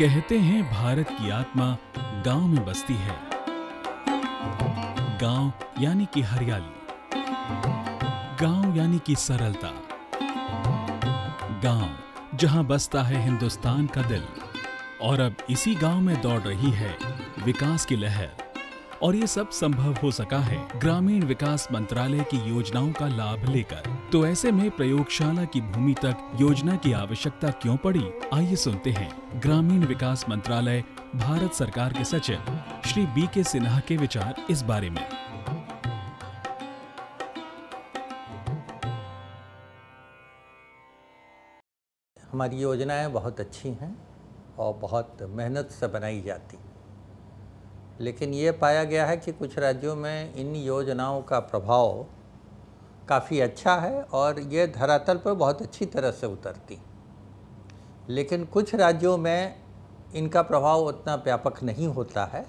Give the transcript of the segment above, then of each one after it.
कहते हैं भारत की आत्मा गांव में बसती है। गांव यानी कि हरियाली, गांव यानी कि सरलता, गांव जहां बसता है हिंदुस्तान का दिल। और अब इसी गांव में दौड़ रही है विकास की लहर। और ये सब संभव हो सका है ग्रामीण विकास मंत्रालय की योजनाओं का लाभ लेकर। तो ऐसे में प्रयोगशाला की भूमि तक योजना की आवश्यकता क्यों पड़ी? आइए सुनते हैं ग्रामीण विकास मंत्रालय भारत सरकार के सचिव श्री BK सिन्हा के विचार इस बारे में। हमारी योजनाएं बहुत अच्छी हैं और बहुत मेहनत से बनाई जाती, लेकिन ये पाया गया है कि कुछ राज्यों में इन योजनाओं का प्रभाव काफ़ी अच्छा है और ये धरातल पर बहुत अच्छी तरह से उतरती, लेकिन कुछ राज्यों में इनका प्रभाव उतना व्यापक नहीं होता है।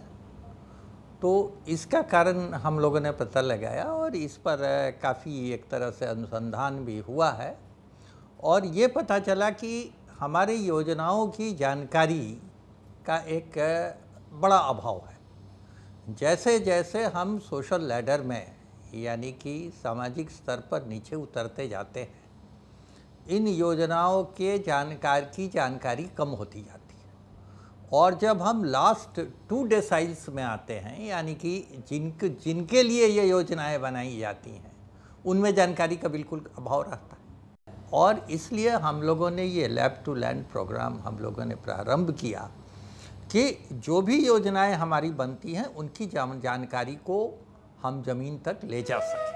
तो इसका कारण हम लोगों ने पता लगाया और इस पर काफ़ी एक तरह से अनुसंधान भी हुआ है और ये पता चला कि हमारी योजनाओं की जानकारी का एक बड़ा अभाव है। जैसे जैसे हम सोशल लैडर में यानी कि सामाजिक स्तर पर नीचे उतरते जाते हैं, इन योजनाओं के जानकारी कम होती जाती है और जब हम लास्ट 2 डेसाइल्स में आते हैं यानी कि जिनके लिए ये योजनाएं बनाई जाती हैं, उनमें जानकारी का बिल्कुल अभाव रहता है। और इसलिए हम लोगों ने ये लैब टू लैंड प्रोग्राम हम लोगों ने प्रारंभ किया कि जो भी योजनाएं हमारी बनती हैं उनकी जानकारी को हम जमीन तक ले जा सकें।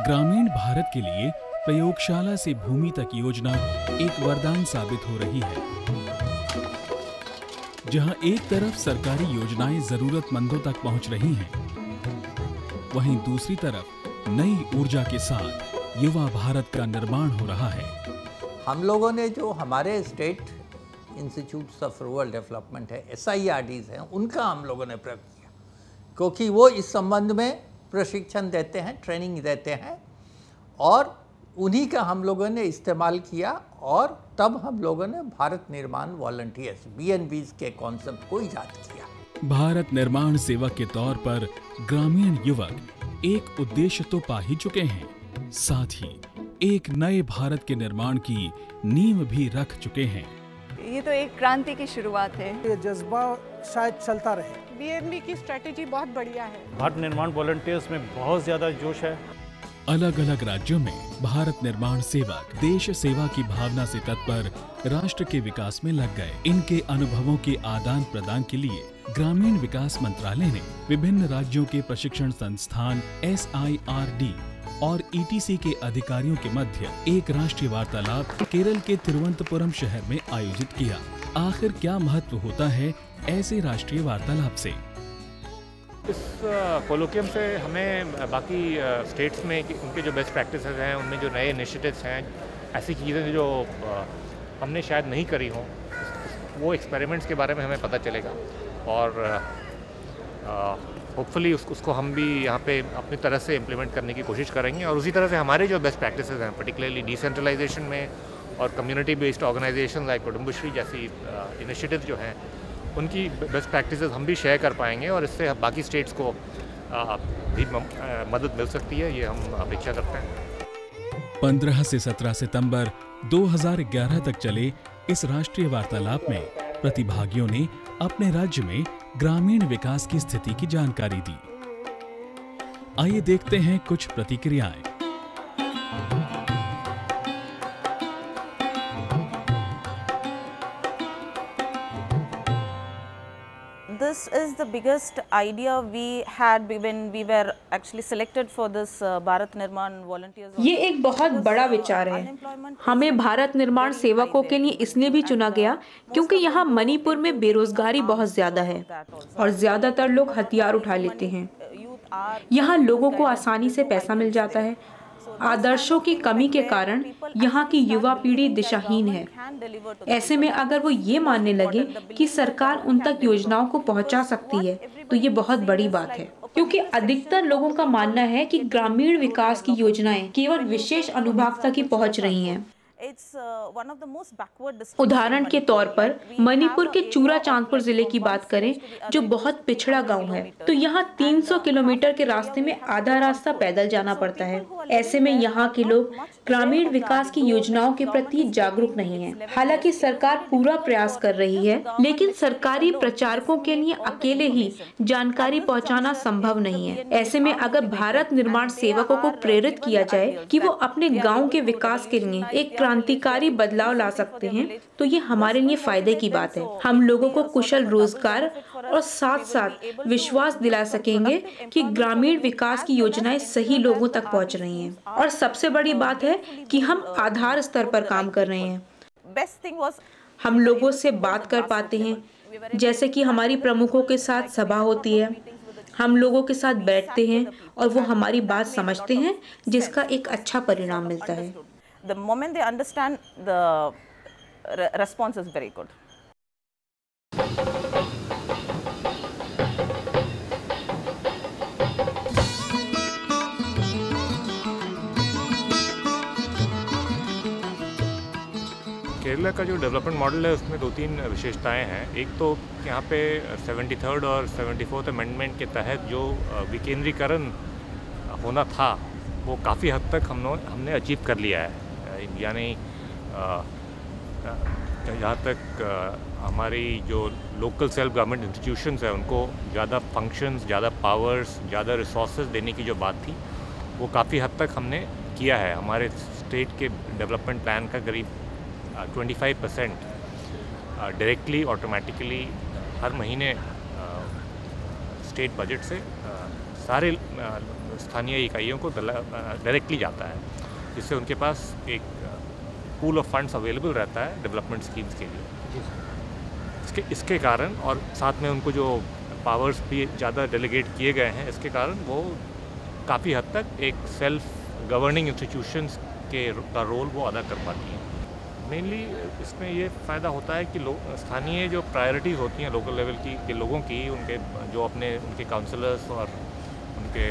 ग्रामीण भारत के लिए प्रयोगशाला से भूमि तक योजना एक वरदान साबित हो रही है, जहां एक तरफ सरकारी योजनाएं जरूरतमंदों तक पहुंच रही हैं, वहीं दूसरी तरफ नई ऊर्जा के साथ युवा भारत का निर्माण हो रहा है। हम लोगों ने जो हमारे state institutes of rural development है, SIRDs हैं, उनका हम लोगों ने प्रयोग किया क्योंकि वो इस संबंध में प्रशिक्षण देते हैं, ट्रेनिंग देते हैं और उन्हीं का हम लोगों ने इस्तेमाल किया और तब हम लोगों ने भारत निर्माण वॉलंटियर्स BNVs के कॉन्सेप्ट को ईजाद किया। भारत निर्माण सेवक के तौर पर ग्रामीण युवक एक उद्देश्य तो पा ही चुके हैं, साथ ही एक नए भारत के निर्माण की नींव भी रख चुके हैं। ये तो एक क्रांति की शुरुआत है। ये जज्बा शायद चलता रहे। BNV की स्ट्रेटेजी बहुत बढ़िया है। भारत निर्माण वॉलंटियर्स में बहुत ज्यादा जोश है। अलग अलग राज्यों में भारत निर्माण सेवक देश सेवा की भावना से तत्पर राष्ट्र के विकास में लग गए। इनके अनुभवों के आदान प्रदान के लिए ग्रामीण विकास मंत्रालय ने विभिन्न राज्यों के प्रशिक्षण संस्थान SIRD और ETC के अधिकारियों के मध्य एक राष्ट्रीय वार्तालाप केरल के तिरुवनंतपुरम शहर में आयोजित किया। आखिर क्या महत्व होता है ऐसे राष्ट्रीय वार्तालाप से? इस कोलोकियम से हमें बाकी स्टेट्स में उनके जो बेस्ट प्रैक्टिसेस हैं, उनमें जो नए इनिशिएटिव्स हैं, ऐसी चीज़ें जो हमने शायद नहीं करी हों, वो एक्सपेरिमेंट्स के बारे में हमें पता चलेगा और होपफुली उसको हम भी यहाँ पे अपनी तरह से इम्प्लीमेंट करने की कोशिश करेंगे और उसी तरह से हमारे जो बेस्ट प्रैक्टिसेस हैं, पर्टिकुलरली डिसेंट्रलाइजेशन में और कम्युनिटी बेस्ड ऑर्गेनाइजेशन लाइक कुटुंबश्री जैसी इनिशिएटिव्स जो हैं, उनकी बेस्ट प्रैक्टिसेस हम भी शेयर कर पाएंगे और इससे बाकी स्टेट्स को भी मदद मिल सकती है, ये हम अपेक्षा करते हैं। 15 से 17 सितंबर 2011 तक चले इस राष्ट्रीय वार्तालाप में प्रतिभागियों ने अपने राज्य में ग्रामीण विकास की स्थिति की जानकारी दी। आइए देखते हैं कुछ प्रतिक्रियाएं। This is the biggest idea we had when we were actually selected for this Bharat निर्माण volunteers. ये एक बहुत बड़ा विचार है। हमें भारत निर्माण सेवकों के लिए इसलिए भी चुना गया क्योंकि यहाँ मणिपुर में बेरोजगारी बहुत ज्यादा है और ज्यादातर लोग हथियार उठा लेते हैं। यहाँ लोगों को आसानी से पैसा मिल जाता है। आदर्शों की कमी के कारण यहाँ की युवा पीढ़ी दिशाहीन है। ऐसे में अगर वो ये मानने लगे कि सरकार उन तक योजनाओं को पहुँचा सकती है तो ये बहुत बड़ी बात है, क्योंकि अधिकतर लोगों का मानना है कि ग्रामीण विकास की योजनाएं केवल विशेष अनुभाग तक ही पहुँच रही हैं। उदाहरण के तौर पर मणिपुर के चूराचांदपुर जिले की बात करें, जो बहुत पिछड़ा गांव है, तो यहाँ 300 किलोमीटर के रास्ते में आधा रास्ता पैदल जाना पड़ता है। ऐसे में यहाँ के लोग ग्रामीण विकास की योजनाओं के प्रति जागरूक नहीं हैं। हालांकि सरकार पूरा प्रयास कर रही है, लेकिन सरकारी प्रचारकों के लिए अकेले ही जानकारी पहुँचाना संभव नहीं है। ऐसे में अगर भारत निर्माण सेवकों को प्रेरित किया जाए कि वो अपने गाँव के विकास के लिए एक क्रांतिकारी बदलाव ला सकते हैं, तो ये हमारे लिए फायदे की बात है। हम लोगों को कुशल रोजगार और साथ साथ विश्वास दिला सकेंगे कि ग्रामीण विकास की योजनाएं सही लोगों तक पहुंच रही हैं। और सबसे बड़ी बात है कि हम आधार स्तर पर काम कर रहे हैं। हम लोगों से बात कर पाते हैं, जैसे कि हमारी प्रमुखों के साथ सभा होती है, हम लोगों के साथ बैठते हैं और वो हमारी बात समझते हैं, जिसका एक अच्छा परिणाम मिलता है। The moment they understand, the response is very good. Kerala का जो डेवलपमेंट मॉडल है उसमें 2-3 विशेषताएं हैं। एक तो यहाँ पे 73rd और 74th अमेंडमेंट के तहत जो विकेंद्रीकरण होना था वो काफ़ी हद तक हमने अचीव कर लिया है। यानी जहाँ तक हमारी जो लोकल सेल्फ गवर्नमेंट इंस्टीट्यूशंस हैं उनको ज़्यादा फंक्शंस, ज़्यादा पावर्स, ज़्यादा रिसोर्सेज देने की जो बात थी वो काफ़ी हद तक हमने किया है। हमारे स्टेट के डेवलपमेंट प्लान का करीब 25% डायरेक्टली ऑटोमेटिकली हर महीने स्टेट बजट से सारे स्थानीय इकाइयों को डायरेक्टली जाता है, जिससे उनके पास एक पूल ऑफ फंड्स अवेलेबल रहता है डेवलपमेंट स्कीम्स के लिए। इसके कारण और साथ में उनको जो पावर्स भी ज़्यादा डेलीगेट किए गए हैं, इसके कारण वो काफ़ी हद तक एक सेल्फ गवर्निंग इंस्टीट्यूशंस का रोल वो अदा कर पाती हैं। मेनली इसमें ये फ़ायदा होता है कि स्थानीय जो प्रायोरिटीज़ होती हैं लोकल लेवल के लोगों की, उनके जो उनके काउंसलर्स और उनके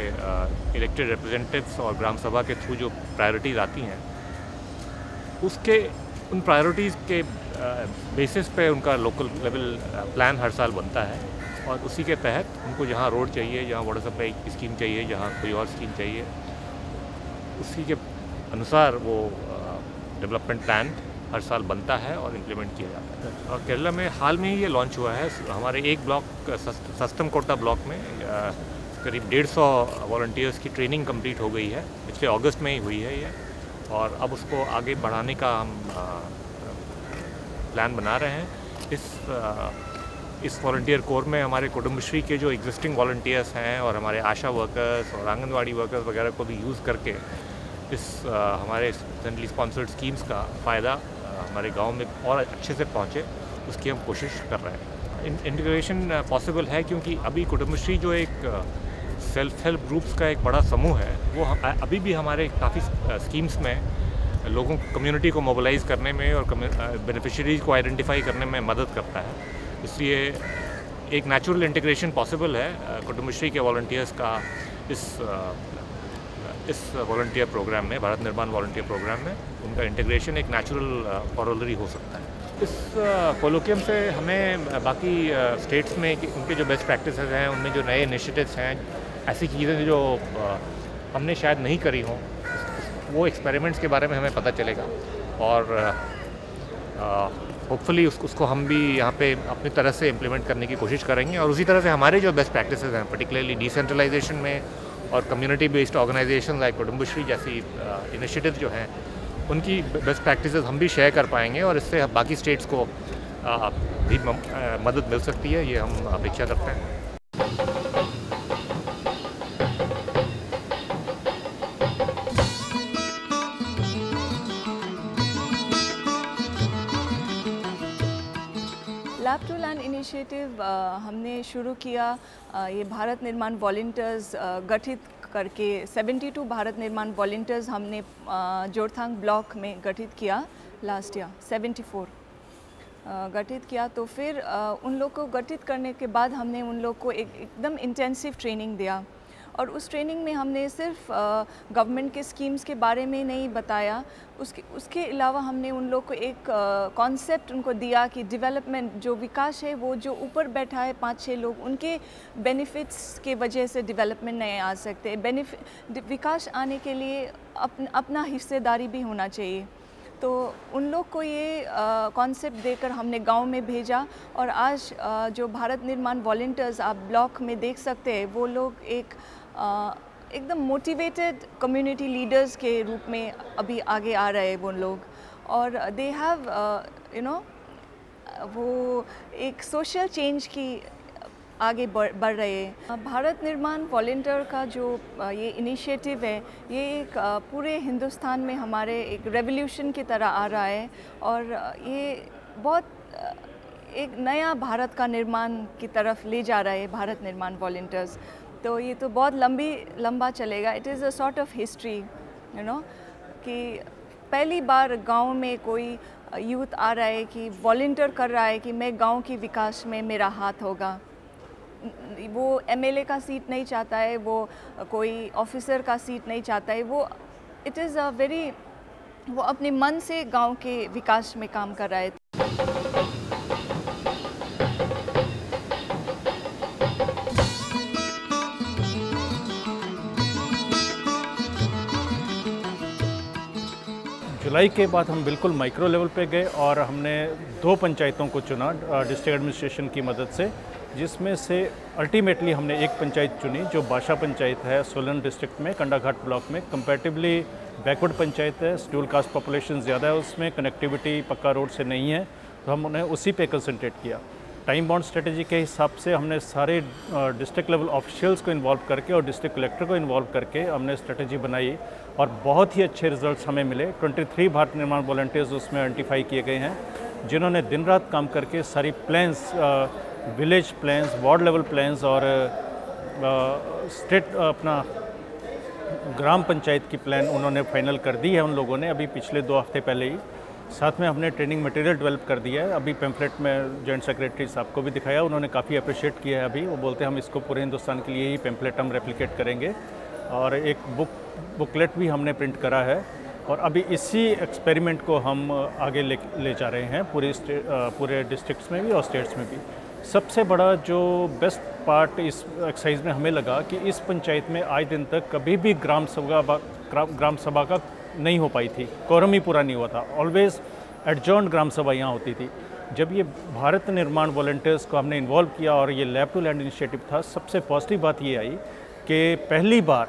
इलेक्टेड रिप्रेजेंटेटिव्स और ग्राम सभा के थ्रू जो प्रायोरिटीज़ आती हैं, उन प्रायोरिटीज़ के बेसिस पे उनका लोकल लेवल प्लान हर साल बनता है और उसी के तहत उनको जहाँ रोड चाहिए, जहाँ वाटर सप्लाई की स्कीम चाहिए, जहाँ कोई और स्कीम चाहिए, उसी के अनुसार वो डेवलपमेंट प्लान हर साल बनता है और इम्प्लीमेंट किया जाता है। और केरला में हाल में ही ये लॉन्च हुआ है। हमारे एक ब्लॉक सस्तमकोटा ब्लॉक में करीब 150 वॉलंटियर्स की ट्रेनिंग कंप्लीट हो गई है, पिछले अगस्त में ही हुई है ये, और अब उसको आगे बढ़ाने का हम प्लान बना रहे हैं। इस वॉलंटियर कोर में हमारे कुटुंबश्री के जो एग्जिस्टिंग वॉलंटियर्स हैं और हमारे आशा वर्कर्स और आंगनवाड़ी वर्कर्स वगैरह को भी यूज़ करके हमारे सेंट्रली स्पॉन्सर्ड स्कीम्स का फ़ायदा हमारे गांव में और अच्छे से पहुंचे, उसकी हम कोशिश कर रहे हैं। इंटीग्रेशन पॉसिबल है क्योंकि अभी कुटुंबश्री जो एक सेल्फ हेल्प ग्रुप्स का एक बड़ा समूह है, वो अभी भी हमारे काफ़ी स्कीम्स में लोगों कम्युनिटी को मोबिलाइज़ करने में और बेनिफिशरीज को आइडेंटिफाई करने में मदद करता है। इसलिए एक नेचुरल इंटीग्रेशन पॉसिबल है कुटुंबश्री के वॉलंटियर्स का इस वॉलंटियर प्रोग्राम में, भारत निर्माण वॉलंटियर प्रोग्राम में उनका इंटीग्रेशन एक नेचुरल कॉरोलरी हो सकता है। इस कोलोकियम से हमें बाकी स्टेट्स में उनके जो बेस्ट प्रैक्टिसेस हैं, उनमें जो नए इनिशिएटिव्स हैं, ऐसी चीज़ें जो हमने शायद नहीं करी हों, वो एक्सपेरिमेंट्स के बारे में हमें पता चलेगा और होपफुली उसको हम भी यहाँ पे अपनी तरह से इम्प्लीमेंट करने की कोशिश करेंगे और उसी तरह से हमारे जो बेस्ट प्रैक्टिसेस हैं, पर्टिकुलरली डिसेंट्रलाइजेशन में और कम्युनिटी बेस्ड ऑर्गेनाइजेशन लाइक कुटुंबश्री जैसी इनिशिएटिव जो हैं, उनकी बेस्ट प्रैक्टिसेस हम भी शेयर कर पाएंगे और इससे बाकी स्टेट्स को भी मदद मिल सकती है, ये हम अपेक्षा करते हैं। लैब टू लैंड इनिशिएटिव हमने शुरू किया, ये भारत निर्माण वॉलंटियर्स गठित करके 72 भारत निर्माण वॉलंटियर्स हमने जोरथांग ब्लॉक में गठित किया लास्ट ईयर, 74 गठित किया। तो फिर उन लोग को गठित करने के बाद हमने उन लोग को एकदम इंटेंसिव ट्रेनिंग दिया और उस ट्रेनिंग में हमने सिर्फ गवर्नमेंट के स्कीम्स के बारे में नहीं बताया, उसके अलावा हमने उन लोग को एक कॉन्सेप्ट उनको दिया कि डेवलपमेंट जो विकास है वो जो ऊपर बैठा है 5-6 लोग, उनके बेनिफिट्स के वजह से डेवलपमेंट नहीं आ सकते। विकास आने के लिए अपना हिस्सेदारी भी होना चाहिए। तो उन लोग को ये कॉन्सेप्ट देकर हमने गांव में भेजा और आज जो भारत निर्माण वॉलंटियर्स आप ब्लॉक में देख सकते हैं, वो लोग एकदम मोटिवेटेड कम्युनिटी लीडर्स के रूप में अभी आगे आ रहे हैं वो लोग, और दे हैव वो एक सोशल चेंज की आगे बढ़ रहे हैं। भारत निर्माण वॉलंटियर का जो ये इनिशिएटिव है, ये एक पूरे हिंदुस्तान में हमारे एक रेवोल्यूशन की तरह आ रहा है और ये बहुत एक नया भारत का निर्माण की तरफ ले जा रहा है भारत निर्माण वॉलंटियर्स। तो ये तो बहुत लंबा चलेगा। It is a sort of history, कि पहली बार गांव में कोई यूथ आ रहा है कि वॉलंटियर कर रहा है कि मैं गांव की विकास में मेरा हाथ होगा। वो एमएलए का सीट नहीं चाहता है, वो कोई ऑफिसर का सीट नहीं चाहता है, वो वो अपने मन से गांव के विकास में काम कर रहा है। जुलाई के बाद हम बिल्कुल माइक्रो लेवल पे गए और हमने 2 पंचायतों को चुना डिस्ट्रिक्ट एडमिनिस्ट्रेशन की मदद से, जिसमें से अल्टीमेटली हमने एक पंचायत चुनी जो बाशा पंचायत है सोलन डिस्ट्रिक्ट में, कंडाघाट ब्लॉक में। कंपैरेटिवली बैकवर्ड पंचायत है, शेड्यूल कास्ट पॉपुलेशन ज़्यादा है, उसमें कनेक्टिविटी पक्का रोड से नहीं है, तो हमने उसी पे कंसंट्रेट किया। टाइम बाउंड स्ट्रेटजी के हिसाब से हमने सारे डिस्ट्रिक्ट लेवल ऑफिशियल्स को इन्वॉल्व करके और डिस्ट्रिक्ट कलेक्टर को इन्वॉल्व करके हमने स्ट्रेटजी बनाई और बहुत ही अच्छे रिजल्ट्स हमें मिले। 23 भारत निर्माण वॉलंटियर्स उसमें आइडेंटिफाई किए गए हैं, जिन्होंने दिन रात काम करके सारी plans, village plans, ward level plans और स्टेट अपना ग्राम पंचायत की प्लान उन्होंने फाइनल कर दी है उन लोगों ने अभी पिछले 2 हफ्ते पहले ही। साथ में हमने ट्रेनिंग मटेरियल डेवलप कर दिया है। अभी पैम्फलेट में जॉइंट सेक्रेटरी साहब को भी दिखाया, उन्होंने काफ़ी अप्रिशिएट किया है। अभी वो बोलते हैं हम इसको पूरे हिंदुस्तान के लिए ही पैम्फलेट हम रेप्लिकेट करेंगे, और एक बुकलेट भी हमने प्रिंट करा है और अभी इसी एक्सपेरिमेंट को हम आगे ले जा रहे हैं पूरे डिस्ट्रिक्ट्स में भी और स्टेट्स में भी। सबसे बड़ा जो बेस्ट पार्ट इस एक्सरसाइज में हमें लगा कि इस पंचायत में आज दिन तक कभी भी ग्राम सभा का नहीं हो पाई थी, कोरम ही पूरा नहीं हुआ था, ऑलवेज एडजॉर्न्ड ग्राम सभा यहाँ होती थी। जब ये भारत निर्माण वॉलंटियर्स को हमने इन्वॉल्व किया और ये लैब टू लैंड इनिशिएटिव था, सबसे पॉजिटिव बात ये आई कि पहली बार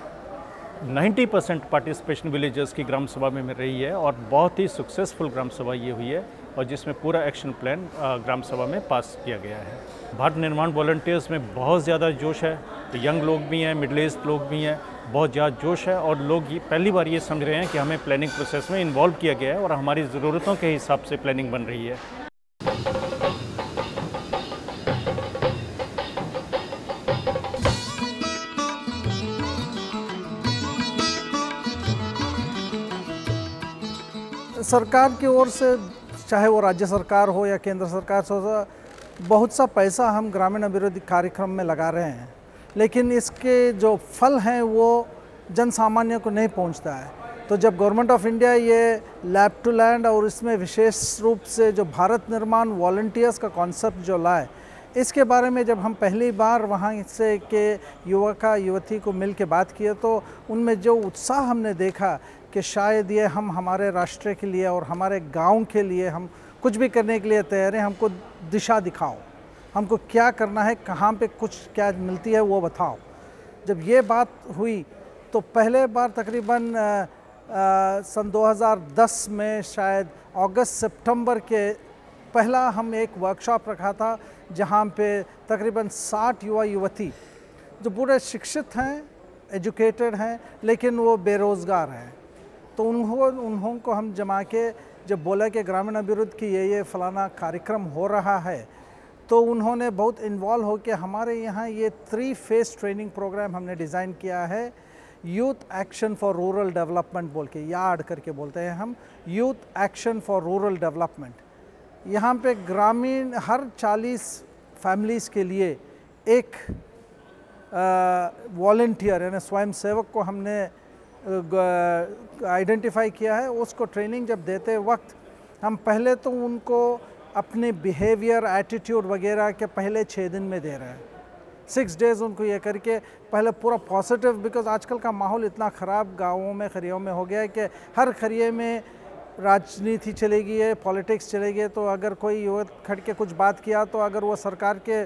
90% पार्टिसिपेशन विलेजर्स की ग्राम सभा में मिल रही है और बहुत ही सक्सेसफुल ग्राम सभा ये हुई है और जिसमें पूरा एक्शन प्लान ग्राम सभा में पास किया गया है। भारत निर्माण वॉलंटियर्स में बहुत ज़्यादा जोश है, यंग लोग भी हैं, मिडिल एज लोग भी हैं, बहुत ज़्यादा जोश है और लोग ये पहली बार ये समझ रहे हैं कि हमें प्लानिंग प्रोसेस में इन्वॉल्व किया गया है और हमारी ज़रूरतों के हिसाब से प्लानिंग बन रही है। सरकार की ओर से, चाहे वो राज्य सरकार हो या केंद्र सरकार हो, बहुत सा पैसा हम ग्रामीण अभिवृद्धि कार्यक्रम में लगा रहे हैं, लेकिन इसके जो फल हैं वो जन सामान्य को नहीं पहुंचता है। तो जब गवर्नमेंट ऑफ इंडिया ये लैब टू लैंड और इसमें विशेष रूप से जो भारत निर्माण वॉलंटियर्स का कॉन्सेप्ट जो लाए, इसके बारे में जब हम पहली बार वहाँ से के युवती को मिल के बात किए तो उनमें जो उत्साह हमने देखा कि शायद ये हम हमारे राष्ट्र के लिए और हमारे गांव के लिए हम कुछ भी करने के लिए तैयार हैं, हमको दिशा दिखाओ, हमको क्या करना है, कहाँ पे कुछ क्या मिलती है वो बताओ। जब ये बात हुई तो पहले बार तकरीबन सन 2010 में शायद अगस्त सितंबर के पहला हम एक वर्कशॉप रखा था, जहाँ पे तकरीबन 60 युवा युवती जो पूरे शिक्षित हैं, एजुकेटेड हैं, लेकिन वो बेरोज़गार हैं। तो उन्हों को हम जमा के जब बोला कि ग्रामीण अभिवृद्धि की ये फलाना कार्यक्रम हो रहा है, तो उन्होंने बहुत इन्वॉल्व हो के हमारे यहाँ ये 3 फेज़ ट्रेनिंग प्रोग्राम हमने डिज़ाइन किया है। Youth action for rural development बोल के, यार्ड करके बोलते हैं हम, youth action for rural development. यहाँ पे ग्रामीण हर 40 फैमिलीज़ के लिए एक वॉलंटियर यानी स्वयंसेवक को हमने आइडेंटिफाई किया है। उसको ट्रेनिंग जब देते वक्त हम पहले तो उनको अपने बिहेवियर, एटीट्यूड वगैरह के पहले 6 दिन में दे रहे हैं। 6 डेज़ उनको ये करके पहले पूरा पॉजिटिव, बिकॉज आजकल का माहौल इतना ख़राब गाँवों में, खरियों में हो गया है कि हर खरिये में राजनीति चलेगी है, पॉलिटिक्स चलेगी। तो अगर कोई युवक खड़ के कुछ बात किया तो अगर वो सरकार के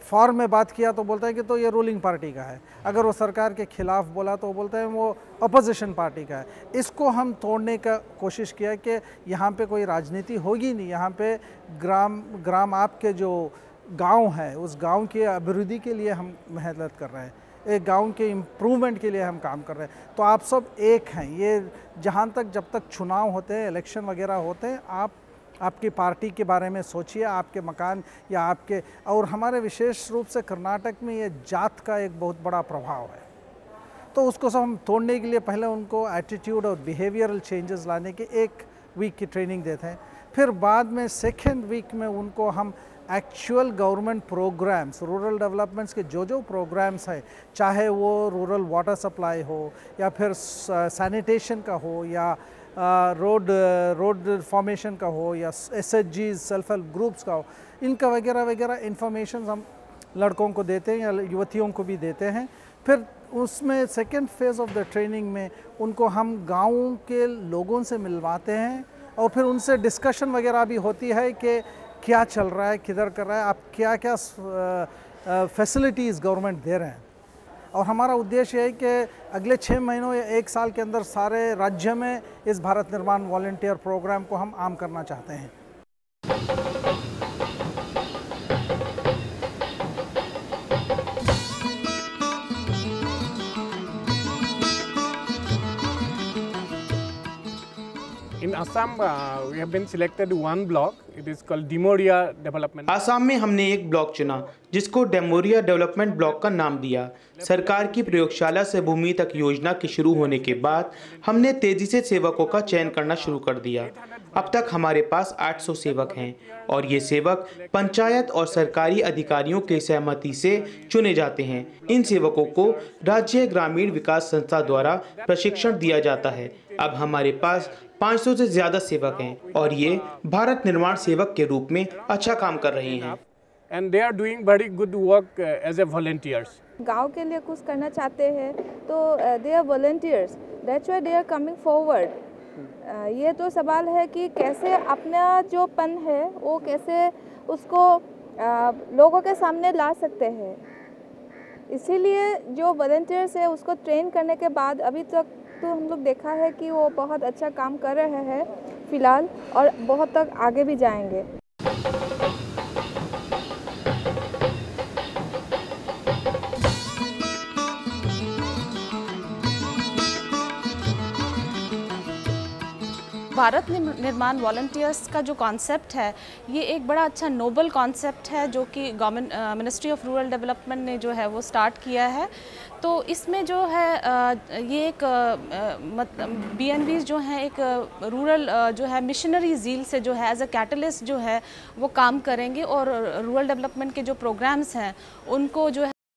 फॉर्म में बात किया तो बोलता है कि तो ये रूलिंग पार्टी का है, अगर वो सरकार के खिलाफ बोला तो वो बोलता है वो अपोजिशन पार्टी का है। इसको हम तोड़ने का कोशिश किया कि यहाँ पे कोई राजनीति होगी नहीं, यहाँ पे ग्राम आपके जो गांव है उस गांव की अभिवृद्धि के लिए हम मेहनत कर रहे हैं, एक गांव के इम्प्रूवमेंट के लिए हम काम कर रहे हैं। तो आप सब एक हैं। ये जहाँ तक जब तक चुनाव होते हैं, इलेक्शन वगैरह होते हैं, आपकी पार्टी के बारे में सोचिए, आपके मकान या आपके, और हमारे विशेष रूप से कर्नाटक में ये जात का एक बहुत बड़ा प्रभाव है। तो उसको सब हम तोड़ने के लिए पहले उनको एटीट्यूड और बिहेवियरल चेंजेस लाने की 1 वीक की ट्रेनिंग देते हैं। फिर बाद में 2nd वीक में उनको हम actual government programmes, rural developments के जो प्रोग्राम्स हैं, चाहे वो रूरल वाटर सप्लाई हो या फिर सैनिटेशन का हो या रोड फॉर्मेशन का हो या SHGs, सेल्फ हेल्प ग्रुप्स का हो, इनका वगैरह इंफॉर्मेशन हम लड़कों को देते हैं या युवतियों को भी देते हैं। फिर उसमें 2nd phase of the training में उनको हम गाँव के लोगों से मिलवाते हैं और फिर उनसे डिस्कशन वगैरह भी होती है कि क्या चल रहा है, किधर कर रहा है, आप क्या क्या फैसिलिटीज़ गवर्नमेंट दे रहे हैं। और हमारा उद्देश्य है कि अगले 6 महीनों या 1 साल के अंदर सारे राज्य में इस भारत निर्माण वॉलंटियर प्रोग्राम को हम आम करना चाहते हैं। In Assam, we have been selected one block. It is called Dimoria Development. Assam में हमने एक ब्लॉक चुना जिसको डेमोरिया डेवलपमेंट ब्लॉक का नाम दिया। सरकार की प्रयोगशाला से भूमि तक योजना के शुरू होने के बाद हमने तेजी से सेवकों का चयन करना शुरू कर दिया। अब तक हमारे पास 800 सेवक हैं और ये सेवक पंचायत और सरकारी अधिकारियों के सहमति से चुने जाते हैं। इन सेवकों को राज्य ग्रामीण विकास संस्था द्वारा प्रशिक्षण दिया जाता है। अब हमारे पास 500 से ज़्यादा सेवक हैं और ये भारत निर्माण सेवक के रूप में अच्छा काम कर रहे हैं। And they are doing very good work as a volunteers. गांव के लिए कुछ करना चाहते हैं तो they are volunteers. That's why they are coming forward. ये तो सवाल है कि कैसे अपना जो पन है वो कैसे उसको लोगों के सामने ला सकते हैं। इसीलिए जो वॉलंटियर्स है उसको ट्रेन करने के बाद अभी तक तो हम लोग देखा है कि वो बहुत अच्छा काम कर रहे हैं फिलहाल, और बहुत तक आगे भी जाएंगे। भारत निर्माण वॉलंटियर्स का जो कॉन्सेप्ट है ये एक बड़ा अच्छा नोबल कॉन्सेप्ट है जो कि government ministry of rural development ने जो है वो स्टार्ट किया है। तो इसमें जो है ये एक BNVs जो हैं एक रूरल जो है मिशनरी ज़ील से जो है एज अ कैटलिस्ट जो है वो काम करेंगे और रूरल डेवलपमेंट के जो प्रोग्राम्स हैं उनको जो